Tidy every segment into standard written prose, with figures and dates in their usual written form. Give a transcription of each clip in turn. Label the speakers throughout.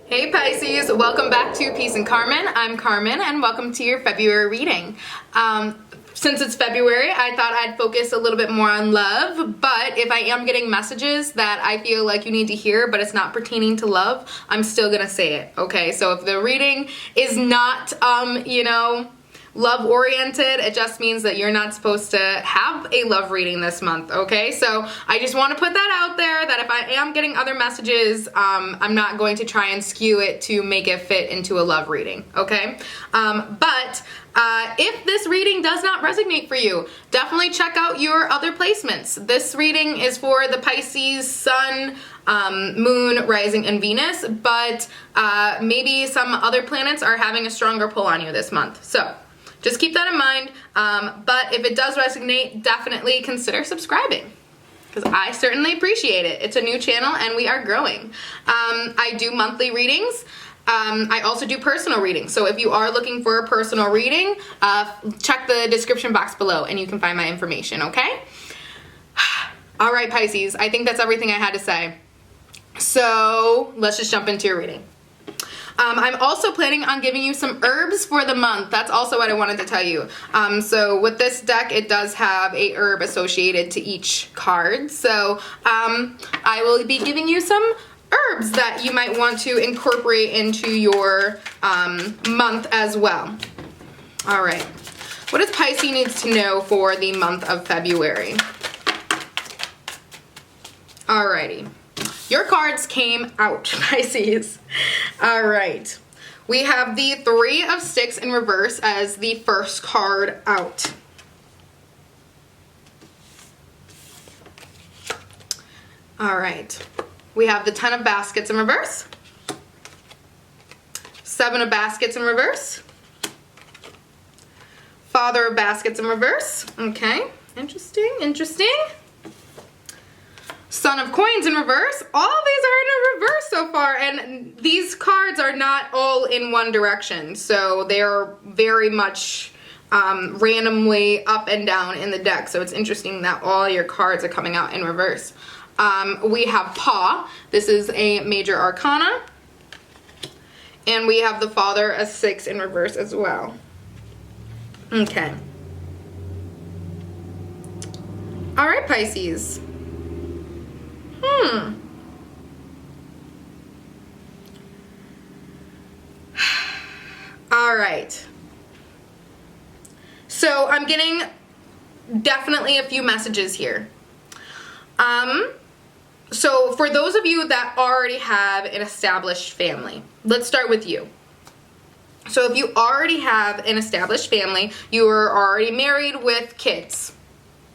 Speaker 1: Hey Pisces, welcome back to Peace and Carmen. I'm Carmen and welcome to your February reading. Since it's February, I thought I'd focus a little bit more on love, but if I am getting messages that I feel like you need to hear but it's not pertaining to love, I'm still gonna say it, okay? So if the reading is not, love oriented, it just means that you're not supposed to have a love reading this month, okay? So I just want to put that out there that if I am getting other messages, I'm not going to try and skew it to make it fit into a love reading, okay? But if this reading does not resonate for you, definitely check out your other placements. This reading is for the Pisces Sun, Moon, Rising, and Venus, but maybe some other planets are having a stronger pull on you this month. So just keep that in mind, but if it does resonate, definitely consider subscribing, because I certainly appreciate it. It's a new channel and we are growing. I do monthly readings. I also do personal readings, so if you are looking for a personal reading, check the description box below and you can find my information, okay? All right, Pisces, I think that's everything I had to say. So let's just jump into your reading. I'm also planning on giving you some herbs for the month. That's also what I wanted to tell you. So with this deck, it does have a herb associated to each card. So I will be giving you some herbs that you might want to incorporate into your month as well. All right. What does Pisces needs to know for the month of February? Alrighty. Your cards came out, Pisces. All right. We have the Three of Sticks in reverse as the first card out. All right. We have the Ten of Baskets in reverse. Seven of Baskets in reverse. Father of Baskets in reverse. Okay. Interesting, interesting. Son of Coins in reverse. All of these are in reverse so far, and these cards are not all in one direction, so they're very much randomly up and down in the deck, so it's interesting that all your cards are coming out in reverse. We have Paw. This is a major arcana, and we have the Father of Six in reverse as well. Okay. All right, Pisces. All right. So I'm getting definitely a few messages here. So for those of you that already have an established family, let's start with you. So if you already have an established family, you are already married with kids,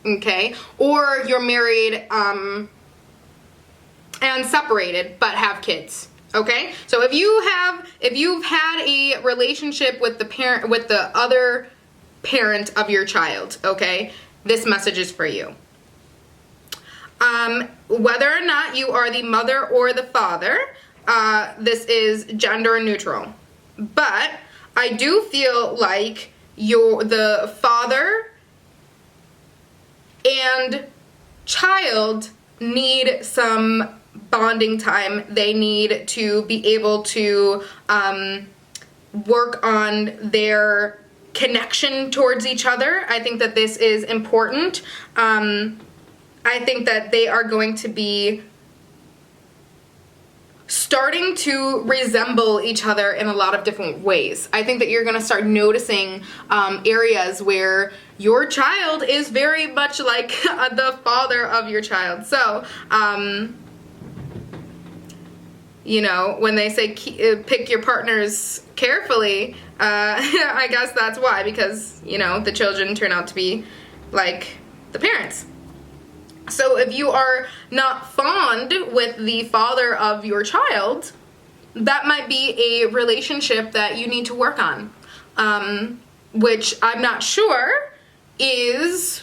Speaker 1: okay? Or you're married, and separated but have kids, okay? So if you've had a relationship with the other parent of your child, okay, this message is for you. Whether or not you are the mother or the father, this is gender neutral, but I do feel like the father and child need some bonding time. They need to be able to work on their connection towards each other. I think that this is important. I think that they are going to be starting to resemble each other in a lot of different ways. I think that you're going to start noticing areas where your child is very much like the father of your child. So, you know, when they say pick your partners carefully, I guess that's why, because, you know, the children turn out to be like the parents. So if you are not fond with the father of your child, that might be a relationship that you need to work on, which I'm not sure is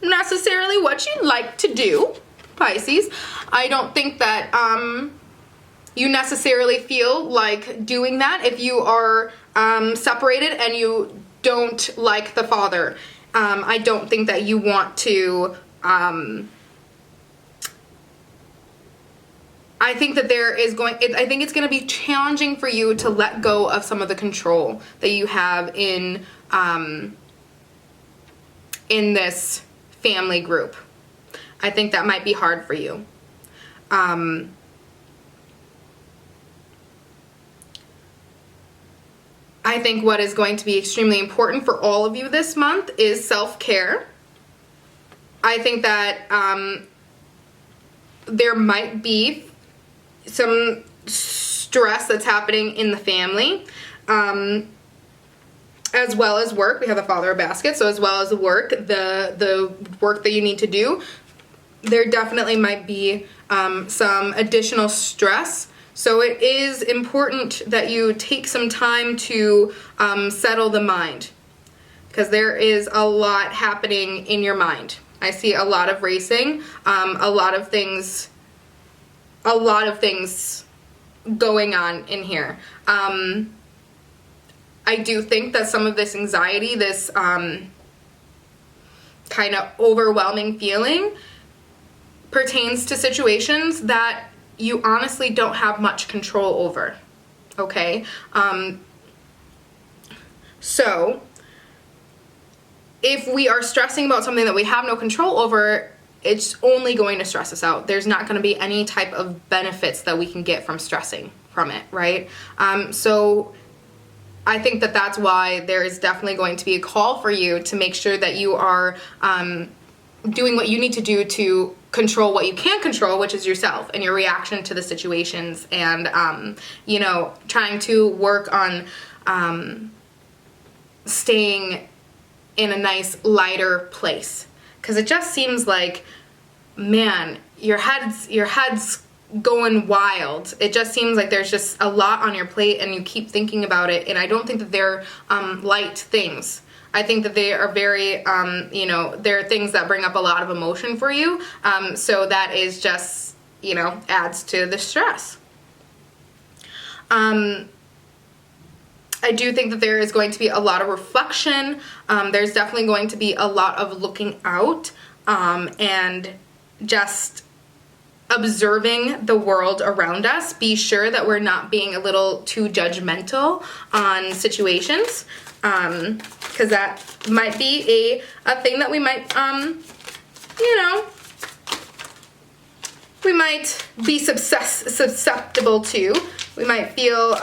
Speaker 1: necessarily what you'd like to do, Pisces. I don't think that you necessarily feel like doing that if you are separated and you don't like the father. I don't think that you want to I think that I think it's going to be challenging for you to let go of some of the control that you have in this family group. I think that might be hard for you. I think what is going to be extremely important for all of you this month is self-care. I think that there might be some stress that's happening in the family, as well as work. We have the Father of Baskets, so as well as the work that you need to do, there definitely might be some additional stress. So it is important that you take some time to settle the mind, because there is a lot happening in your mind. I see a lot of racing, a lot of things going on in here. I do think that some of this anxiety, this kind of overwhelming feeling, pertains to situations that you honestly don't have much control over, okay? So if we are stressing about something that we have no control over, it's only going to stress us out. There's not going to be any type of benefits that we can get from stressing from it, right? So I think that that's why there is definitely going to be a call for you to make sure that you are doing what you need to do to control what you can control, which is yourself and your reaction to the situations, and trying to work on staying in a nice lighter place, because it just seems like, man, your head's going wild. It just seems like there's just a lot on your plate and you keep thinking about it, and I don't think that they're light things. I think that they are very, they're things that bring up a lot of emotion for you. So that is just, adds to the stress. I do think that there is going to be a lot of reflection. There's definitely going to be a lot of looking out and just observing the world around us. Be sure that we're not being a little too judgmental on situations. Because that might be a thing that we might, we might be susceptible to. We might feel,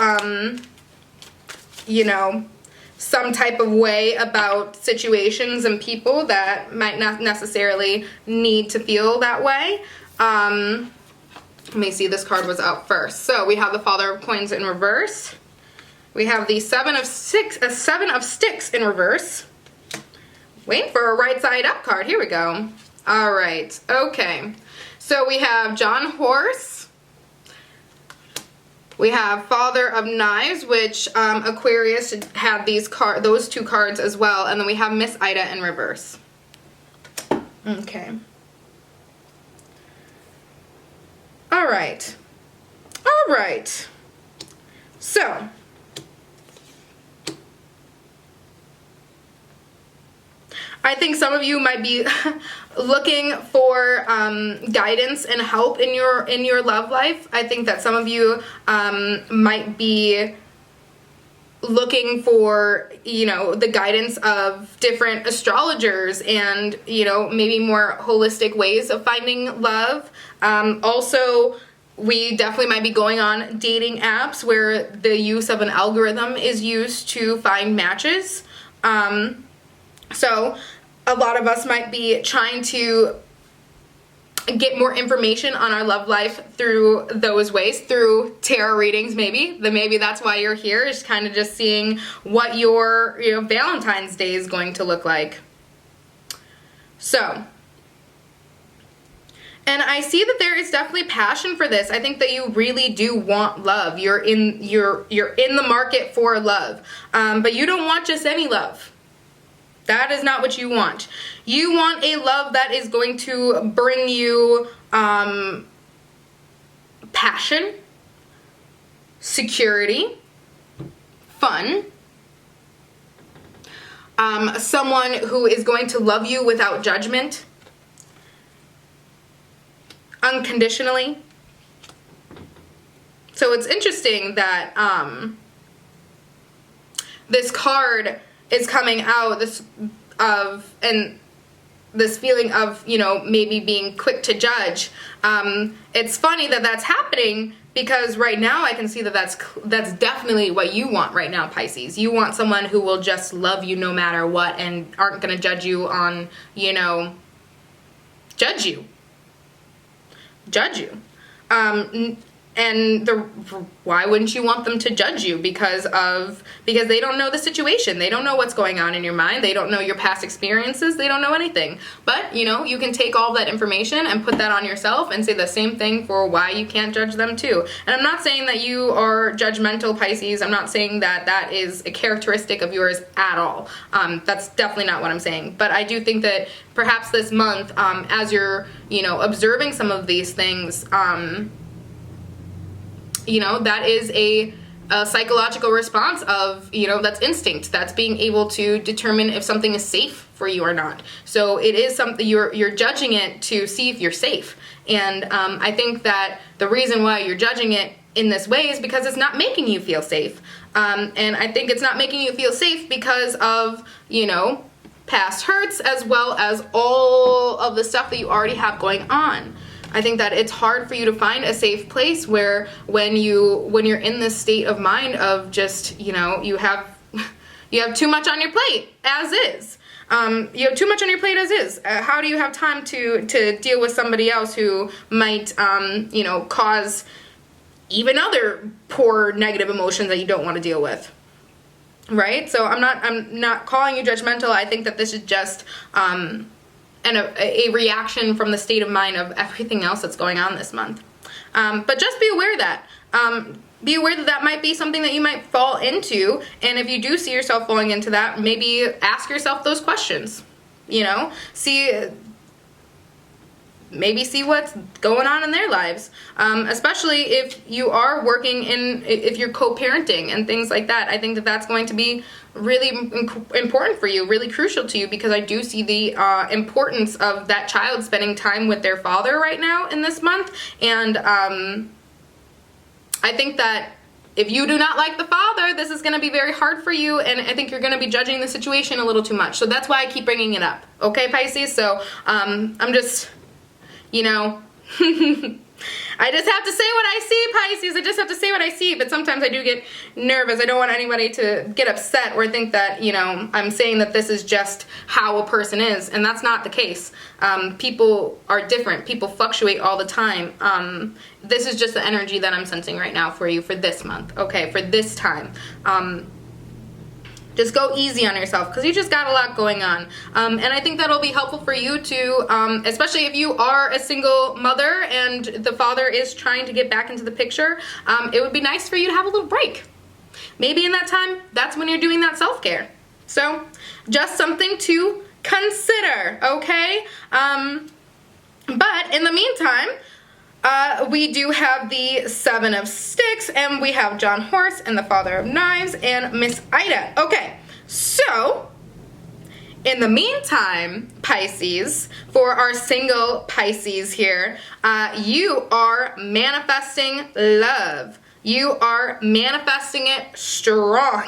Speaker 1: some type of way about situations and people that might not necessarily need to feel that way. Let me see, this card was out first. So we have the Father of Coins in reverse. We have the Seven of Sticks in reverse. Waiting for a right side up card. Here we go. All right. Okay. So we have John Horse. We have Father of Knives, which Aquarius had those two cards as well. And then we have Miss Ida in reverse. Okay. All right. All right. So I think some of you might be looking for guidance and help in your love life. I think that some of you might be looking for, the guidance of different astrologers and, maybe more holistic ways of finding love. Also, we definitely might be going on dating apps where the use of an algorithm is used to find matches. So a lot of us might be trying to get more information on our love life through those ways, through tarot readings maybe. Maybe that's why you're here, is kind of just seeing what your Valentine's Day is going to look like. So, and I see that there is definitely passion for this. I think that you really do want love. You're in the market for love. But you don't want just any love. That is not what you want. You want a love that is going to bring you passion, security, fun, someone who is going to love you without judgment, unconditionally. So it's interesting that this card is coming out, this feeling of, you know, maybe being quick to judge. It's funny that that's happening, because right now I can see that that's definitely what you want right now, Pisces. You want someone who will just love you no matter what and aren't going to judge you on, you know, judge you. And why wouldn't you want them to judge you? Because they don't know the situation. They don't know what's going on in your mind. They don't know your past experiences. They don't know anything. But, you know, you can take all that information and put that on yourself and say the same thing for why you can't judge them too. And I'm not saying that you are judgmental, Pisces. I'm not saying that that is a characteristic of yours at all. That's definitely not what I'm saying. But I do think that perhaps this month, as you're, you know, observing some of these things, you know, that is a psychological response of, you know, that's instinct. That's being able to determine if something is safe for you or not. So it is something, you're judging it to see if you're safe. And I think that the reason why you're judging it in this way is because it's not making you feel safe. And I think it's not making you feel safe because of, you know, past hurts, as well as all of the stuff that you already have going on. I think that it's hard for you to find a safe place where when you're in this state of mind of just, you know, you have too much on your plate as is. You have too much on your plate as is. How do you have time to deal with somebody else who might, you know, cause even other poor negative emotions that you don't want to deal with? Right? So I'm not calling you judgmental. I think that this is just, and a reaction from the state of mind of everything else that's going on this month. But just be aware that. Be aware that that might be something that you might fall into. And if you do see yourself falling into that, maybe ask yourself those questions. You know, maybe see what's going on in their lives. Especially if you are if you're co-parenting and things like that. I think that that's going to be really important for you, really crucial to you, because I do see the importance of that child spending time with their father right now in this month. And I think that if you do not like the father, this is going to be very hard for you, and I think you're going to be judging the situation a little too much. So that's why I keep bringing it up. Okay, Pisces? So I'm just, you know, I just have to say what I see, Pisces. I just have to say what I see. But sometimes I do get nervous. I don't want anybody to get upset or think that, you know, I'm saying that this is just how a person is. And that's not the case. People are different. People fluctuate all the time. This is just the energy that I'm sensing right now for you for this month. Okay, for this time. Just go easy on yourself, because you just got a lot going on. And I think that'll be helpful for you to, especially if you are a single mother and the father is trying to get back into the picture, it would be nice for you to have a little break. Maybe in that time, that's when you're doing that self-care. So just something to consider, okay? But in the meantime, we do have the Seven of Sticks, and we have John Horse and the Father of Knives and Miss Ida. Okay, so in the meantime, Pisces, for our single Pisces here, you are manifesting love. You are manifesting it strong.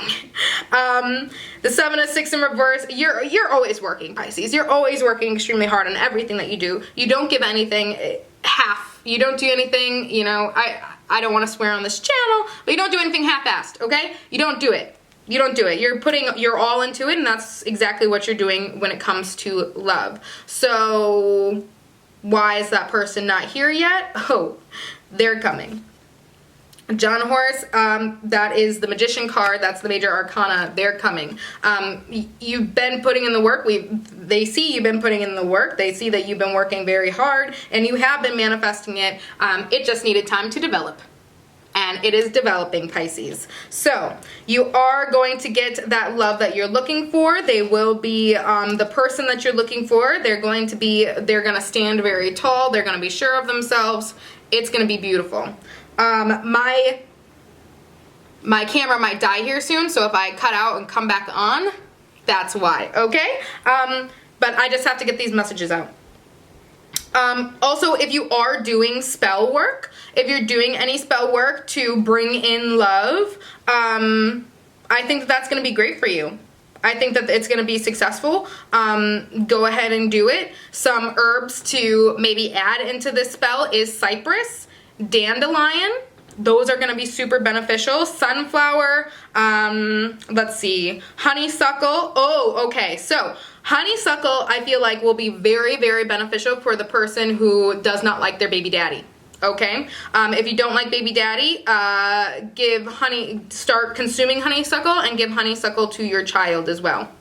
Speaker 1: The Seven of Sticks in reverse, you're always working, Pisces. You're always working extremely hard on everything that you do. You don't give anything half. You don't do anything, you know, I don't want to swear on this channel, but you don't do anything half-assed, okay? You don't do it. You don't do it. You're putting your all into it, and that's exactly what you're doing when it comes to love. So why is that person not here yet? Oh, they're coming. John Horse, that is the Magician card. That's the major arcana. They're coming. You've been putting in the work. They see you've been putting in the work. They see that you've been working very hard, and you have been manifesting it. It just needed time to develop. And it is developing, Pisces. So you are going to get that love that you're looking for. They will be the person that you're looking for. They're going to stand very tall. They're going to be sure of themselves. It's going to be beautiful. My camera might die here soon, so if I cut out and come back on, that's why, okay? But I just have to get these messages out. Also, if you are doing spell work, if you're doing any spell work to bring in love, I think that that's going to be great for you. I think that it's going to be successful. Go ahead and do it. Some herbs to maybe add into this spell is cypress, dandelion. Those are going to be super beneficial. Sunflower, let's see, honeysuckle. Oh, okay. So honeysuckle, I feel like will be very, very beneficial for the person who does not like their baby daddy. Okay, if you don't like baby daddy, start consuming honeysuckle and give honeysuckle to your child as well.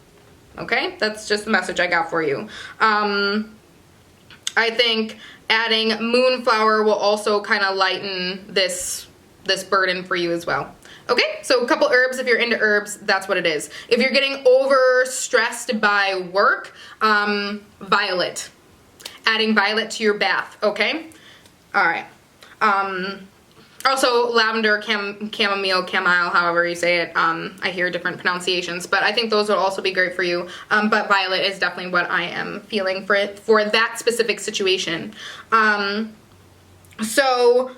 Speaker 1: Okay, that's just the message I got for you. I think adding moonflower will also kind of lighten this burden for you as well. Okay, so a couple herbs. If you're into herbs, that's what it is. If you're getting overstressed by work, violet. Adding violet to your bath, okay? All right. Also lavender, chamomile, chamomile, however you say it. I hear different pronunciations, but I think those will also be great for you. But violet is definitely what I am feeling for that specific situation. So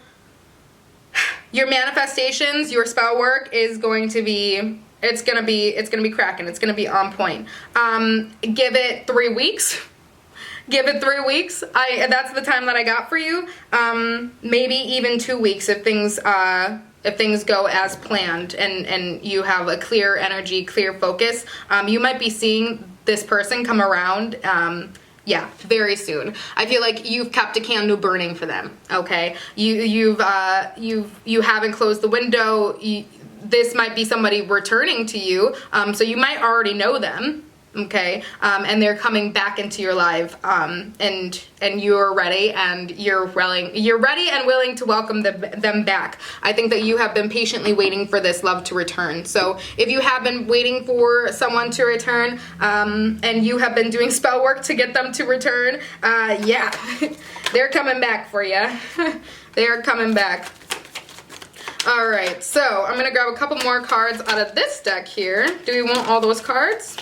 Speaker 1: your manifestations, your spell work is going to be, it's gonna be cracking. It's gonna be on point. Give it 3 weeks. Give it 3 weeks. That's the time that I got for you. Maybe even 2 weeks if things go as planned and you have a clear energy, clear focus. You might be seeing this person come around. Yeah, very soon. I feel like you've kept a candle burning for them. Okay, you haven't closed the window. This might be somebody returning to you. So you might already know them. Okay, and they're coming back into your life, and you're ready and you're ready and willing to welcome them back. I think that you have been patiently waiting for this love to return. So if you have been waiting for someone to return, and you have been doing spell work to get them to return, yeah, they're coming back for you. They are coming back. All right, so I'm gonna grab a couple more cards out of this deck here. Do we want all those cards?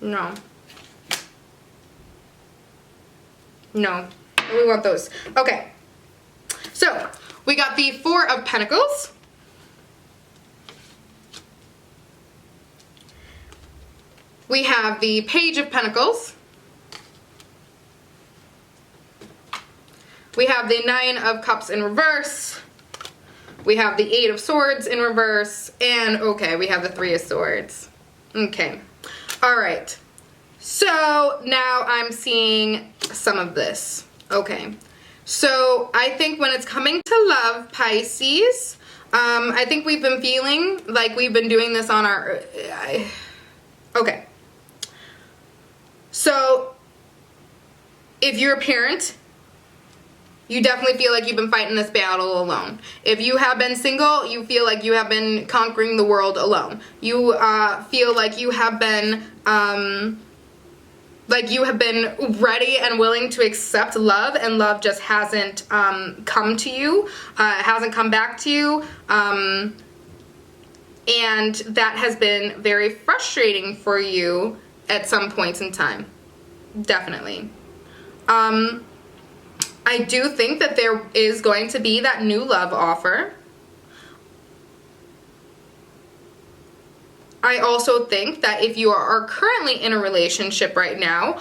Speaker 1: No. No. We want those. Okay. So, we got the Four of Pentacles. We have the Page of Pentacles. We have the Nine of Cups in reverse. We have the Eight of Swords in reverse. And, okay, we have the Three of Swords. Okay. All right, so now I'm seeing some of this. Okay, so I think when it's coming to love, Pisces, I think we've been feeling like we've been doing this on our, okay. So if you're a parent, you definitely feel like you've been fighting this battle alone. If you have been single, you feel like you have been conquering the world alone. You feel like you have been ready and willing to accept love, and love just hasn't come to you, hasn't come back to you, and that has been very frustrating for you at some points in time. Definitely. I do think that there is going to be that new love offer. I also think that if you are currently in a relationship right now,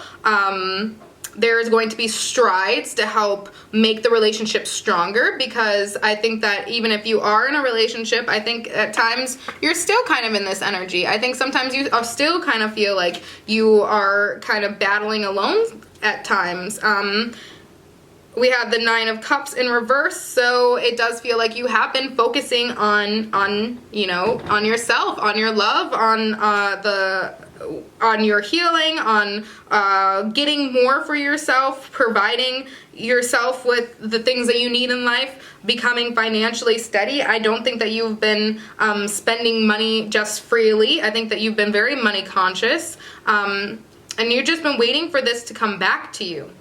Speaker 1: there is going to be strides to help make the relationship stronger, because I think that even if you are in a relationship, I think at times you're still kind of in this energy. I think sometimes you still kind of feel like you are kind of battling alone at times. We have the Nine of Cups in reverse, so it does feel like you have been focusing on you know, on yourself, on your love, on your healing, on getting more for yourself, providing yourself with the things that you need in life, becoming financially steady. I don't think that you've been spending money just freely. I think that you've been very money conscious, and you've just been waiting for this to come back to you.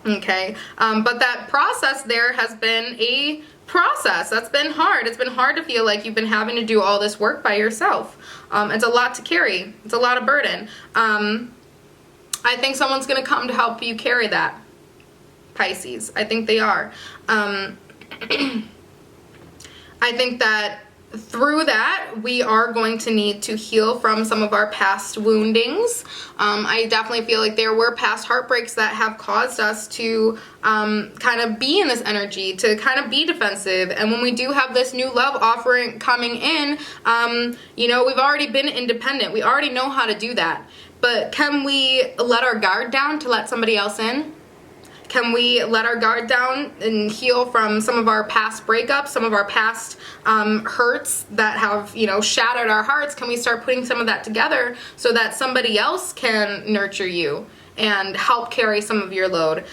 Speaker 1: Okay, but that process there has been a process that's been hard. It's been hard to feel like you've been having to do all this work by yourself. It's a lot to carry. It's a lot of burden. I think someone's going to come to help you carry that, Pisces. I think they are. I think that through that, we are going to need to heal from some of our past woundings. I definitely feel like there were past heartbreaks that have caused us to kind of be in this energy, to kind of be defensive. And when we do have this new love offering coming in, you know, we've already been independent. We already know how to do that. But can we let our guard down to let somebody else in? Can we let our guard down and heal from some of our past breakups, some of our past hurts that have, you know, shattered our hearts? Can we start putting some of that together so that somebody else can nurture you and help carry some of your load?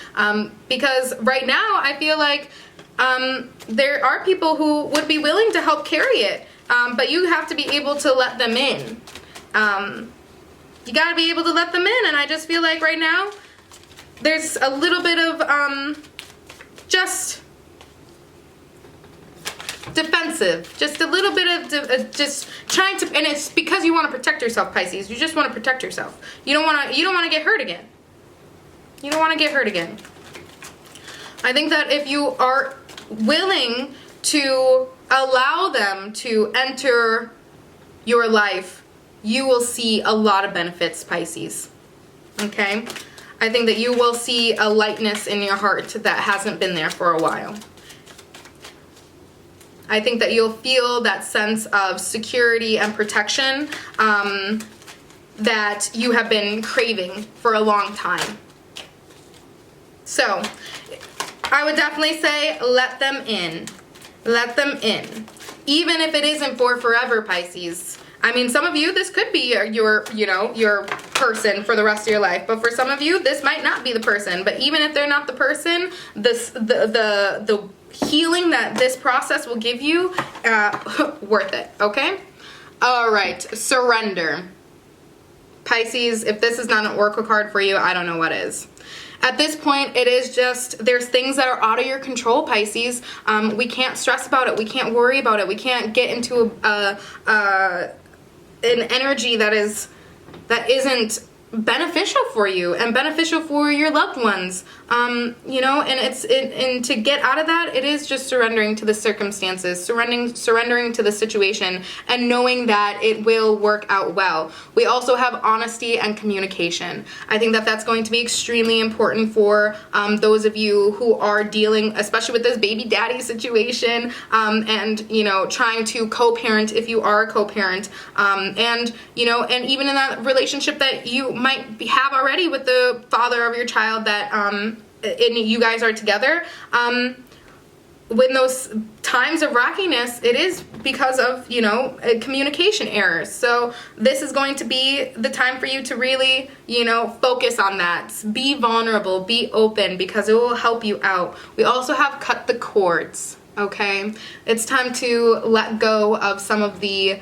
Speaker 1: Because right now I feel like there are people who would be willing to help carry it, but you have to be able to let them in. You got to be able to let them in, and I just feel like right now there's a little bit of just defensive, just a little bit of just trying to, and it's because you want to protect yourself, Pisces. You just want to protect yourself. You don't want to get hurt again. You don't want to get hurt again. I think that if you are willing to allow them to enter your life, you will see a lot of benefits, Pisces. Okay? I think that you will see a lightness in your heart that hasn't been there for a while. I think that you'll feel that sense of security and protection that you have been craving for a long time. So, I would definitely say let them in. Let them in. Even if it isn't for forever, Pisces. I mean, some of you, this could be your person for the rest of your life. But for some of you, this might not be the person. But even if they're not the person, the healing that this process will give you, worth it, okay? All right, surrender. Pisces, if this is not an oracle card for you, I don't know what is. At this point, it is just, there's things that are out of your control, Pisces. We can't stress about it. We can't worry about it. We can't get into an energy that isn't beneficial for you and beneficial for your loved ones. You know, and to get out of that, it is just surrendering to the circumstances, surrendering to the situation, and knowing that it will work out well. We also have honesty and communication. I think that that's going to be extremely important for those of you who are dealing, especially with this baby daddy situation, and, you know, trying to co-parent if you are a co-parent, and, you know, and even in that relationship that you might have already with the father of your child that and you guys are together, when those times of rockiness, it is because of, you know, communication errors. So this is going to be the time for you to really, you know, focus on that. Be vulnerable, be open, because it will help you out. We also have cut the cords. Okay, it's time to let go of some of the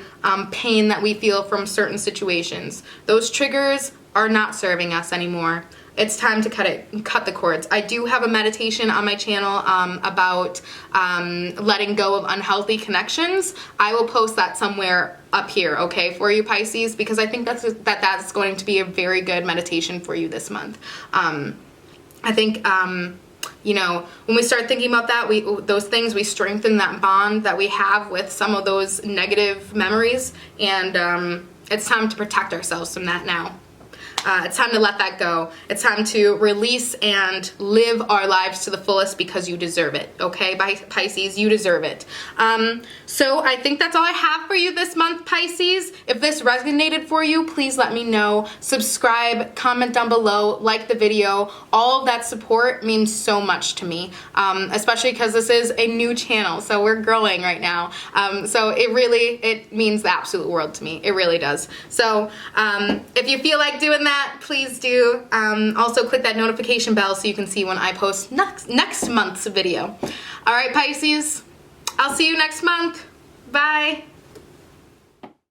Speaker 1: pain that we feel from certain situations. Those triggers are not serving us anymore. It's time to cut the cords. I do have a meditation on my channel about letting go of unhealthy connections. I will post that somewhere up here, okay, for you, Pisces, because I think that's going to be a very good meditation for you this month. I think you know, when we start thinking about that, those things, we strengthen that bond that we have with some of those negative memories, and it's time to protect ourselves from that now. It's time to let that go. It's time to release and live our lives to the fullest because you deserve it, okay, Pisces? You deserve it. So I think that's all I have for you this month, Pisces. If this resonated for you, please let me know. Subscribe, comment down below, like the video. All of that support means so much to me, especially because this is a new channel, so we're growing right now. So it means the absolute world to me. It really does. So if you feel like doing that, please do. Also click that notification bell so you can see when I post next month's video. All right, Pisces, I'll see you next month. Bye.